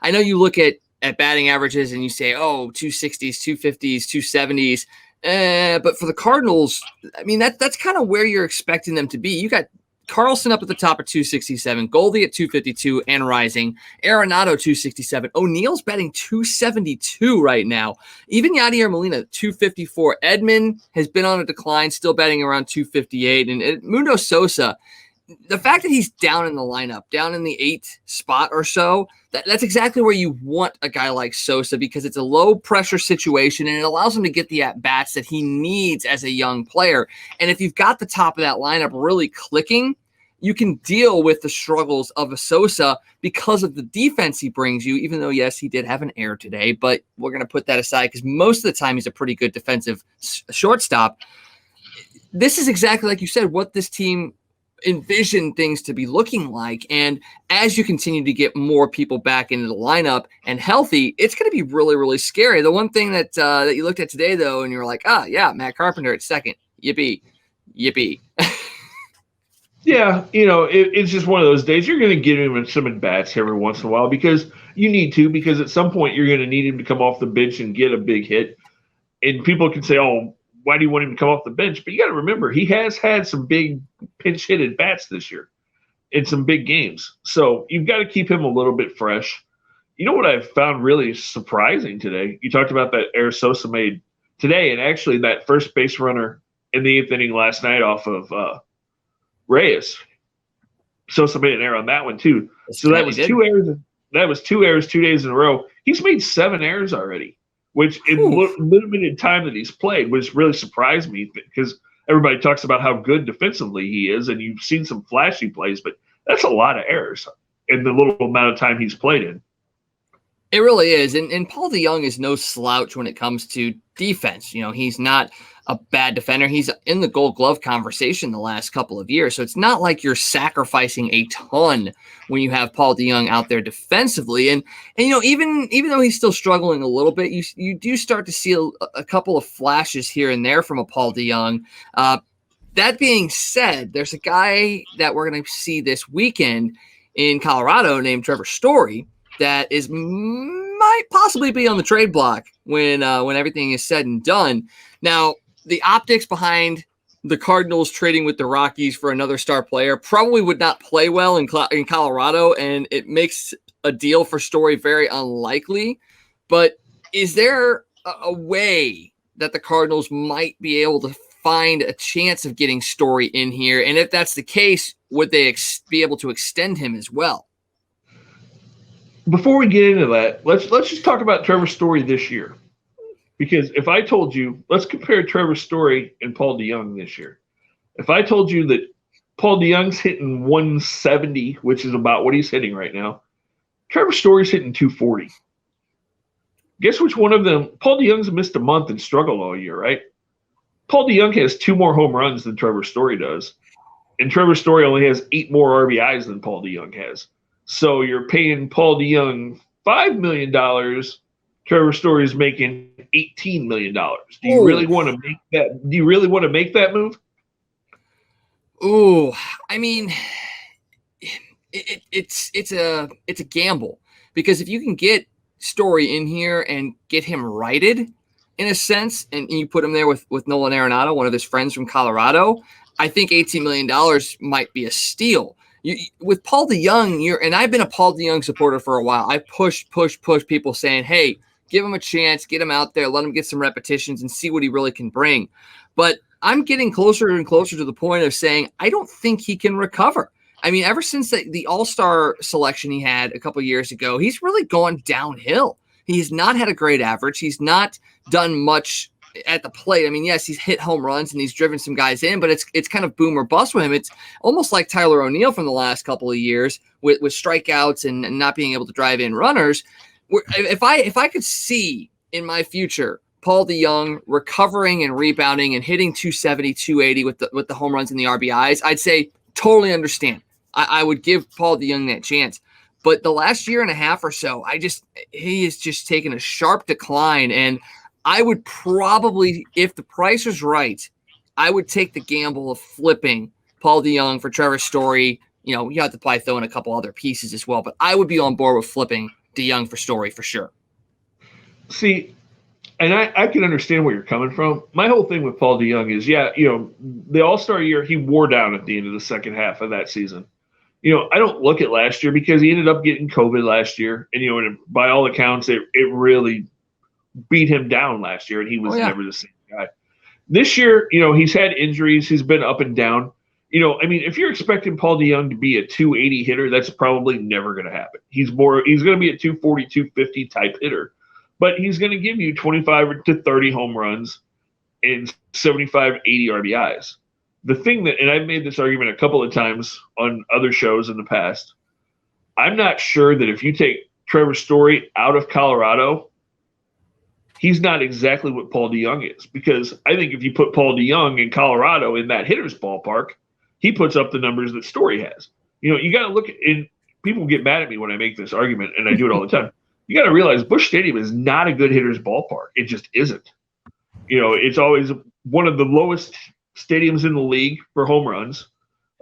I know you look at batting averages and you say, oh, 260s, 250s, 270s. But for the Cardinals, I mean, that's kind of where you're expecting them to be. You got Carlson up at the top at 267, Goldie at 252 and rising, Arenado 267, O'Neal's batting 272 right now, even Yadier Molina 254. Edman has been on a decline, still batting around 258, and Mundo Sosa, the fact that he's down in the lineup, down in the 8th spot or so, that's exactly where you want a guy like Sosa, because it's a low-pressure situation, and it allows him to get the at-bats that he needs as a young player. And if you've got the top of that lineup really clicking, you can deal with the struggles of a Sosa because of the defense he brings you, even though, yes, he did have an error today, but we're going to put that aside because most of the time he's a pretty good defensive shortstop. This is exactly, like you said, what this team envision things to be looking like. And as you continue to get more people back into the lineup and healthy, it's going to be really, really scary. The one thing that you looked at today, though, and you're like, yeah, Matt Carpenter at second. Yippee. Yeah, it's just one of those days. You're going to give him some at-bats every once in a while because you need to, because at some point you're going to need him to come off the bench and get a big hit. And people can say, oh, why do you want him to come off the bench? But you got to remember, he has had some big pinch hit at bats this year in some big games. So you've got to keep him a little bit fresh. You know what I found really surprising today? You talked about that error Sosa made today, and actually that first base runner in the 8th inning last night off of Reyes. Sosa made an error on that one too. So that was 2 errors. That was 2 errors 2 days in a row. He's made 7 errors already, which in limited time that he's played, which really surprised me because everybody talks about how good defensively he is, and you've seen some flashy plays, but that's a lot of errors in the little amount of time he's played in. It really is. And Paul DeJong is no slouch when it comes to defense. He's not a bad defender. He's in the Gold Glove conversation the last couple of years. So it's not like you're sacrificing a ton when you have Paul DeJong out there defensively. And even though he's still struggling a little bit, you do start to see a couple of flashes here and there from a Paul DeJong. That being said, there's a guy that we're going to see this weekend in Colorado named Trevor Story that might possibly be on the trade block when everything is said and done. Now, the optics behind the Cardinals trading with the Rockies for another star player probably would not play well in Colorado, and it makes a deal for Story very unlikely. But is there a way that the Cardinals might be able to find a chance of getting Story in here? And if that's the case, would they be able to extend him as well? Before we get into that, let's just talk about Trevor Story this year. Because if I told you, let's compare Trevor Story and Paul DeJong this year. If I told you that Paul DeJong's hitting 170, which is about what he's hitting right now, Trevor Story's hitting 240. Guess which one of them? Paul DeJong's missed a month and struggled all year, right? Paul DeJong has 2 more home runs than Trevor Story does. And Trevor Story only has 8 more RBIs than Paul DeJong has. So you're paying Paul DeJong $5 million. Trevor Story is making $18 million. Do you really want to make that? Do you really want to make that move? Ooh, I mean, it's a gamble, because if you can get Story in here and get him righted in a sense, and you put him there with Nolan Arenado, one of his friends from Colorado, I think $18 million might be a steal. With Paul DeJong, and I've been a Paul DeJong supporter for a while. I push people saying, hey, give him a chance, get him out there, let him get some repetitions and see what he really can bring. But I'm getting closer and closer to the point of saying I don't think he can recover. I mean, ever since the All-Star selection he had a couple years ago, he's really gone downhill. He's not had a great average. He's not done much at the plate. I mean, yes, he's hit home runs and he's driven some guys in, but it's kind of boom or bust with him. It's almost like Tyler O'Neill from the last couple of years with strikeouts and not being able to drive in runners. If I could see in my future Paul DeJong recovering and rebounding and hitting 270, 280 with the home runs and the RBIs, I'd say totally understand. I would give Paul DeJong that chance. But the last year and a half or so, he has just taken a sharp decline. And I would probably, if the price is right, I would take the gamble of flipping Paul DeJong for Trevor Story. You have to probably throw in a couple other pieces as well, but I would be on board with flipping DeJong for Story for sure. See, and I can understand where you're coming from. My whole thing with Paul DeJong is, the All-Star year, he wore down at the end of the second half of that season. I don't look at last year because he ended up getting COVID last year. And, and by all accounts, it really beat him down last year, and he was never the same guy. This year, he's had injuries. He's been up and down. If you're expecting Paul DeJong to be a 280 hitter, that's probably never going to happen. He's going to be a 240, 250 type hitter. But he's going to give you 25 to 30 home runs and 75, 80 RBIs. The thing that, and I've made this argument a couple of times on other shows in the past, I'm not sure that if you take Trevor Story out of Colorado, he's not exactly what Paul DeJong is. Because I think if you put Paul DeJong in Colorado in that hitter's ballpark, he puts up the numbers that Story has. You got to look at, and people get mad at me when I make this argument, and I do it all the time. You got to realize Busch Stadium is not a good hitter's ballpark. It just isn't. It's always one of the lowest stadiums in the league for home runs.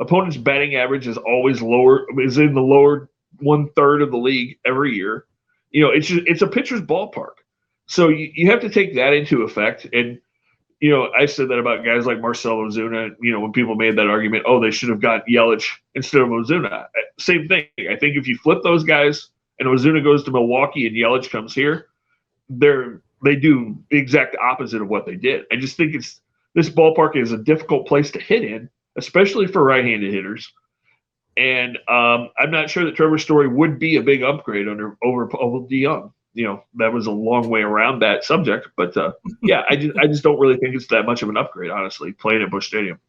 Opponent's batting average is always is in the lower 1/3 of the league every year. It's a pitcher's ballpark. So you have to take that into effect. And, I said that about guys like Marcell Ozuna, when people made that argument, they should have got Yelich instead of Ozuna. Same thing. I think if you flip those guys, and Ozuna goes to Milwaukee and Yelich comes here, they do the exact opposite of what they did. I just think this ballpark is a difficult place to hit in, especially for right-handed hitters. And I'm not sure that Trevor Story would be a big upgrade over Paul DeJong. That was a long way around that subject. But, I just don't really think it's that much of an upgrade, honestly, playing at Busch Stadium.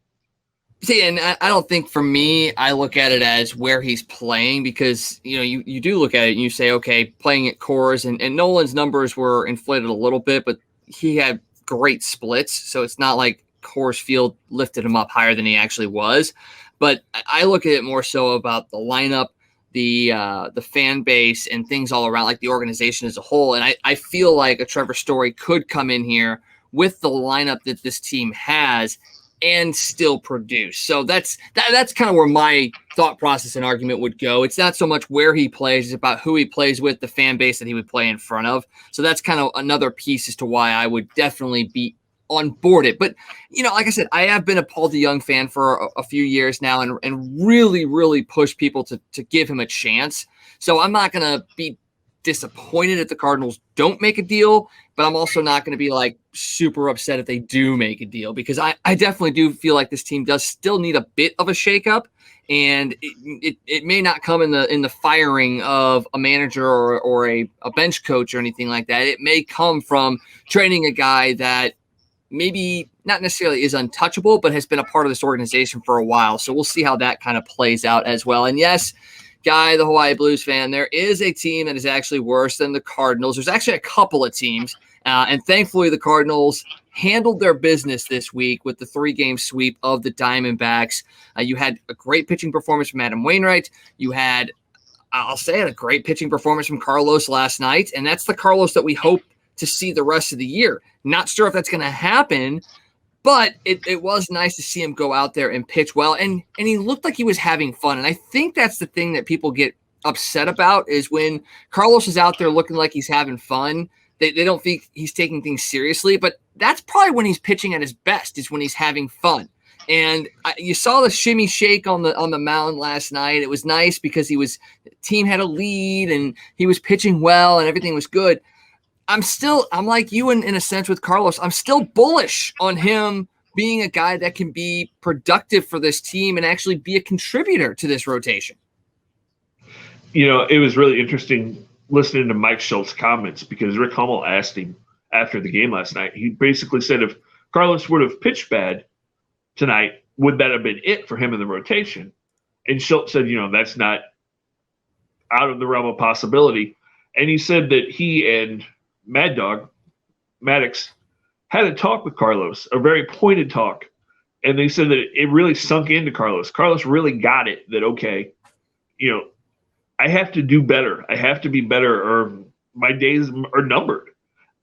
See, and I don't think for me, I look at it as where he's playing because, you do look at it and you say, okay, playing at Coors and Nolan's numbers were inflated a little bit, but he had great splits. So it's not like Coors Field lifted him up higher than he actually was. But I look at it more so about the lineup, the fan base and things all around, like the organization as a whole. And I feel like a Trevor Story could come in here with the lineup that this team has and still produce. So that's kind of where my thought process and argument would go. It's not so much where he plays, it's about who he plays with, the fan base that he would play in front of. So that's kind of another piece as to why I would definitely be on board it. But, like I said, I have been a Paul DeJong fan for a few years now and really, really push people to give him a chance. So I'm not going to be disappointed if the Cardinals don't make a deal, but I'm also not going to be like super upset if they do make a deal because I definitely do feel like this team does still need a bit of a shakeup, and it may not come in the firing of a manager or a bench coach or anything like that. It may come from training a guy that maybe not necessarily is untouchable, but has been a part of this organization for a while. So we'll see how that kind of plays out as well. And yes, Guy, the Hawaii Blues fan, there is a team that is actually worse than the Cardinals. There's actually a couple of teams, and thankfully the Cardinals handled their business this week with the 3-game sweep of the Diamondbacks. You had a great pitching performance from Adam Wainwright. You had, I'll say it, a great pitching performance from Carlos last night, and that's the Carlos that we hope to see the rest of the year. Not sure if that's going to happen, but it was nice to see him go out there and pitch well, and he looked like he was having fun. And I think that's the thing that people get upset about is when Carlos is out there looking like he's having fun, they don't think he's taking things seriously. But that's probably when he's pitching at his best, is when he's having fun. And you saw the shimmy shake on the mound last night. It was nice because the team had a lead and he was pitching well and everything was good. I'm like you in a sense with Carlos. I'm still bullish on him being a guy that can be productive for this team and actually be a contributor to this rotation. It was really interesting listening to Mike Schultz's comments because Rick Hummel asked him after the game last night. He basically said if Carlos would have pitched bad tonight, would that have been it for him in the rotation? And Schultz said, that's not out of the realm of possibility. And he said that he and Mad Dog, Maddox, had a talk with Carlos, a very pointed talk. And they said that it really sunk into Carlos. Carlos really got it that, okay, I have to do better. I have to be better or my days are numbered.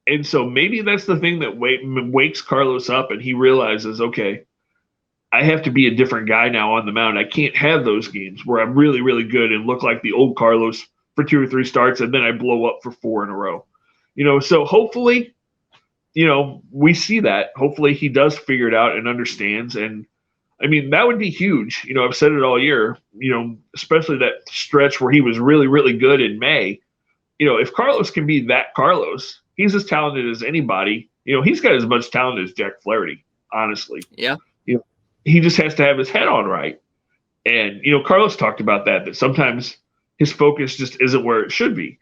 And so maybe that's the thing that wakes Carlos up and he realizes, okay, I have to be a different guy now on the mound. I can't have those games where I'm really, really good and look like the old Carlos for 2 or 3 starts, and then I blow up for 4 in a row. So hopefully, we see that. Hopefully he does figure it out and understands. And I mean, that would be huge. I've said it all year, especially that stretch where he was really, really good in May. If Carlos can be that Carlos, he's as talented as anybody. He's got as much talent as Jack Flaherty, honestly. Yeah. He just has to have his head on right. And, Carlos talked about that sometimes his focus just isn't where it should be.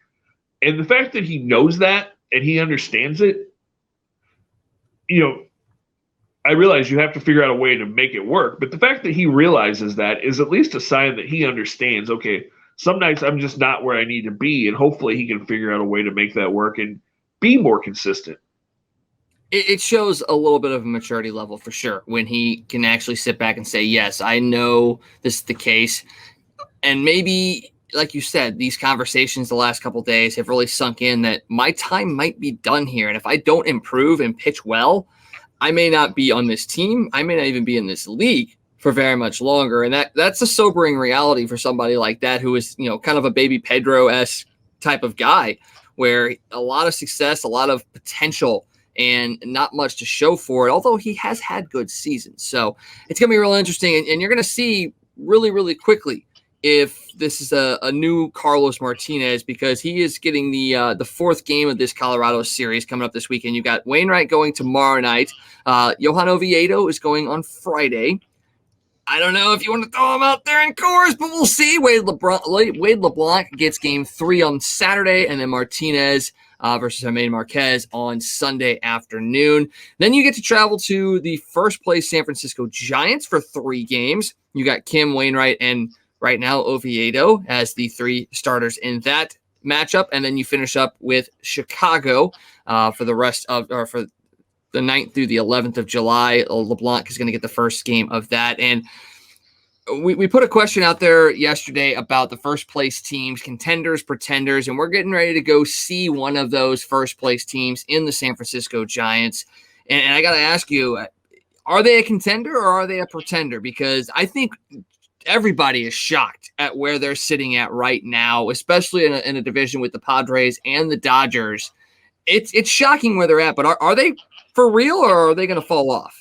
And the fact that he knows that and he understands it, I realize you have to figure out a way to make it work. But the fact that he realizes that is at least a sign that he understands, okay, some nights I'm just not where I need to be. And hopefully he can figure out a way to make that work and be more consistent. It shows a little bit of a maturity level for sure when he can actually sit back and say, yes, I know this is the case. And maybe, like you said, these conversations the last couple of days have really sunk in that my time might be done here. And if I don't improve and pitch well, I may not be on this team. I may not even be in this league for very much longer. And that's a sobering reality for somebody like that who is, kind of a baby Pedro-esque type of guy where a lot of success, a lot of potential, and not much to show for it, although he has had good seasons. So it's going to be real interesting. And you're going to see really, really quickly if this is a new Carlos Martinez, because he is getting the fourth game of this Colorado series coming up this weekend. You got Wainwright going tomorrow night. Johan Oviedo is going on Friday. I don't know if you want to throw him out there in Coors, but we'll see. Wade LeBlanc gets game 3 on Saturday, and then Martinez versus Germain Marquez on Sunday afternoon. Then you get to travel to the first place San Francisco Giants for 3 games. You got Kim, Wainwright, and right now Oviedo as the 3 starters in that matchup. And then you finish up with Chicago for the rest of, or for the 9th through the 11th of July. LeBlanc is going to get the first game of that. And we put a question out there yesterday about the first place teams, contenders, pretenders, and we're getting ready to go see one of those first place teams in the San Francisco Giants. And I got to ask you, are they a contender or are they a pretender? Because I think everybody is shocked at where they're sitting at right now, especially in a division with the Padres and the Dodgers. It's shocking where they're at, but are they for real or are they going to fall off?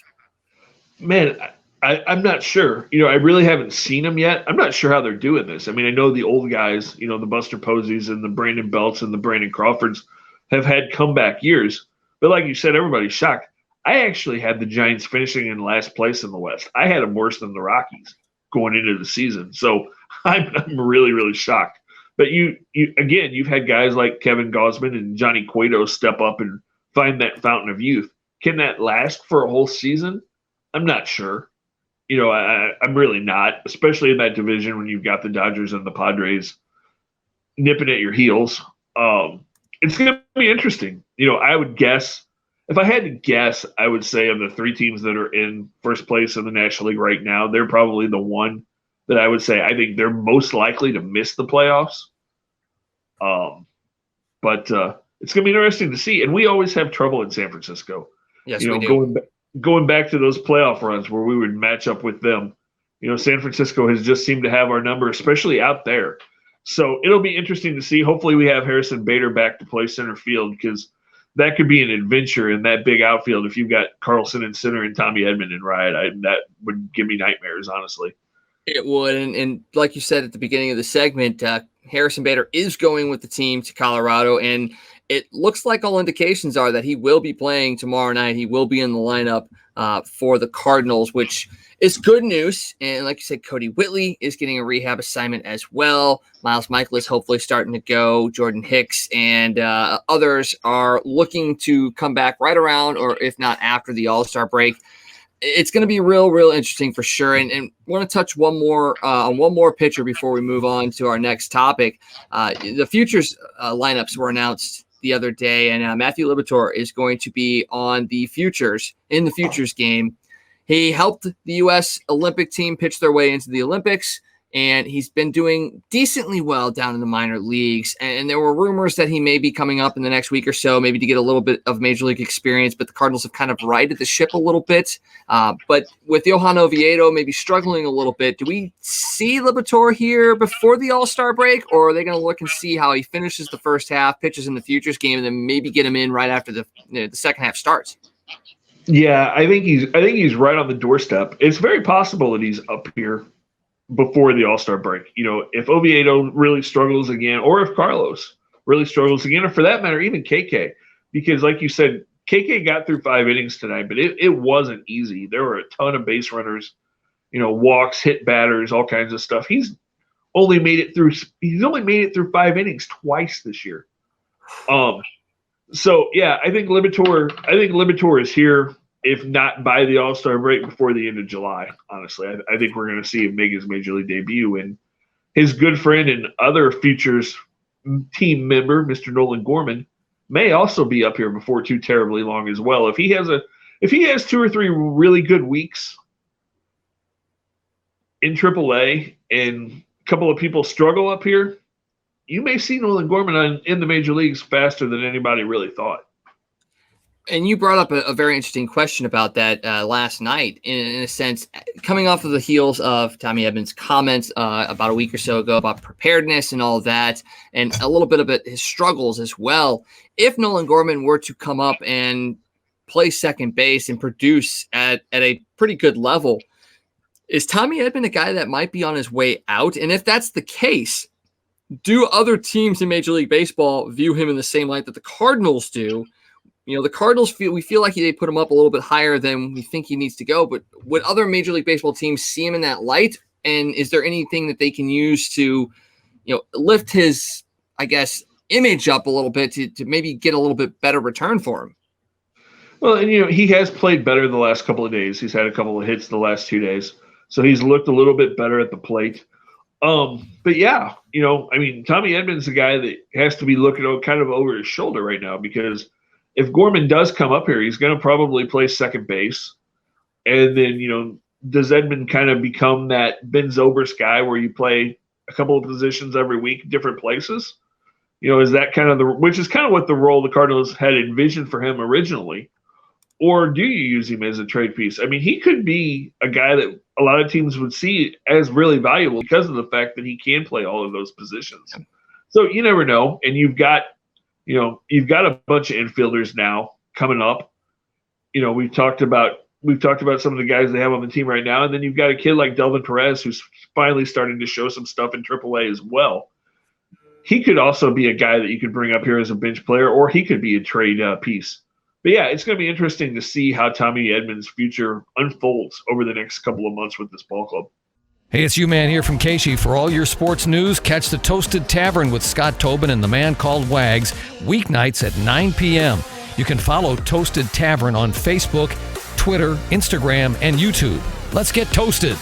Man, I'm not sure. I really haven't seen them yet. I'm not sure how they're doing this. I mean, I know the old guys, the Buster Posies and the Brandon Belts and the Brandon Crawfords have had comeback years. But like you said, everybody's shocked. I actually had the Giants finishing in last place in the West. I had them worse than the Rockies going into the season. So I'm really, really shocked. But you've had guys like Kevin Gausman and Johnny Cueto step up and find that fountain of youth. Can that last for a whole season? I'm not sure. I'm really not, especially in that division when you've got the Dodgers and the Padres nipping at your heels. It's going to be interesting. I would guess, if I had to guess, I would say of the 3 teams that are in first place in the National League right now, they're probably the one that I would say I think they're most likely to miss the playoffs. But it's going to be interesting to see. And we always have trouble in San Francisco. Yes, we do. Going back to those playoff runs where we would match up with them, San Francisco has just seemed to have our number, especially out there. So it'll be interesting to see. Hopefully we have Harrison Bader back to play center field, because that could be an adventure in that big outfield if you've got Carlson in center and Tommy Edman in right. That would give me nightmares, honestly. It would. And like you said at the beginning of the segment, Harrison Bader is going with the team to Colorado, and it looks like all indications are that he will be playing tomorrow night. He will be in the lineup for the Cardinals, which is good news. And like you said, Cody Whitley is getting a rehab assignment as well. Miles Michael is hopefully starting to go. Jordan Hicks and others are looking to come back right around, or if not after the All-Star break. It's going to be real interesting for sure. And want to touch on one more pitcher before we move on to our next topic. The futures lineups were announced the other day, and Matthew Liberatore is going to be on the futures in the futures game. He helped the U.S. Olympic team pitch their way into the Olympics and he's been doing decently well down in the minor leagues. And there were rumors that he may be coming up in the next week or so, maybe to get a little bit of major league experience, but the Cardinals have kind of righted the ship a little bit. But with Johan Oviedo maybe struggling a little bit, do we see Liberatore here before the All-Star break, or are they going to look and see how he finishes the first half, pitches in the Futures game, and then maybe get him in right after the second half starts? Yeah, I think he's right on the doorstep. It's very possible that he's up here before the All-Star break. If Oviedo really struggles again, or if Carlos really struggles again, or for that matter, even KK, because like you said, KK got through 5 innings tonight, but it wasn't easy. There were a ton of base runners, walks, hit batters, all kinds of stuff. He's only made it through 5 innings twice this year. So yeah, I think Liberatore is here, if not by the All-Star break, before the end of July. Honestly, I think we're going to see him make his major league debut, and his good friend and other Futures team member, Mr. Nolan Gorman, may also be up here before too terribly long as well. If he has 2 or 3 really good weeks in AAA and a couple of people struggle up here, you may see Nolan Gorman in the major leagues faster than anybody really thought. And you brought up a very interesting question about that last night, in a sense, coming off of the heels of Tommy Edman's comments about a week or so ago about preparedness and all that, and a little bit of his struggles as well. If Nolan Gorman were to come up and play second base and produce at a pretty good level, is Tommy Edman a guy that might be on his way out? And if that's the case, do other teams in Major League Baseball view him in the same light that the Cardinals do? The Cardinals feel like they put him up a little bit higher than we think he needs to go, but would other Major League Baseball teams see him in that light? And is there anything that they can use to, lift his, I guess, image up a little bit to maybe get a little bit better return for him? Well, and he has played better the last couple of days. He's had a couple of hits the last 2 days, so he's looked a little bit better at the plate. But yeah, Tommy Edman's a guy that has to be looking kind of over his shoulder right now, because if Gorman does come up here, he's going to probably play second base. And then, does Edman kind of become that Ben Zobrist guy where you play a couple of positions every week, different places? Is that kind of which is kind of what the role the Cardinals had envisioned for him originally? Or do you use him as a trade piece? I mean, he could be a guy that a lot of teams would see as really valuable because of the fact that he can play all of those positions. So you never know. And you've got a bunch of infielders now coming up. We've talked about some of the guys they have on the team right now, and then you've got a kid like Delvin Perez who's finally starting to show some stuff in AAA as well. He could also be a guy that you could bring up here as a bench player, or he could be a trade piece. But yeah, it's going to be interesting to see how Tommy Edman's future unfolds over the next couple of months with this ball club. Hey, it's U-Man here from Casey. For all your sports news, catch the Toasted Tavern with Scott Tobin and the Man Called Wags, weeknights at 9 p.m. You can follow Toasted Tavern on Facebook, Twitter, Instagram, and YouTube. Let's get toasted.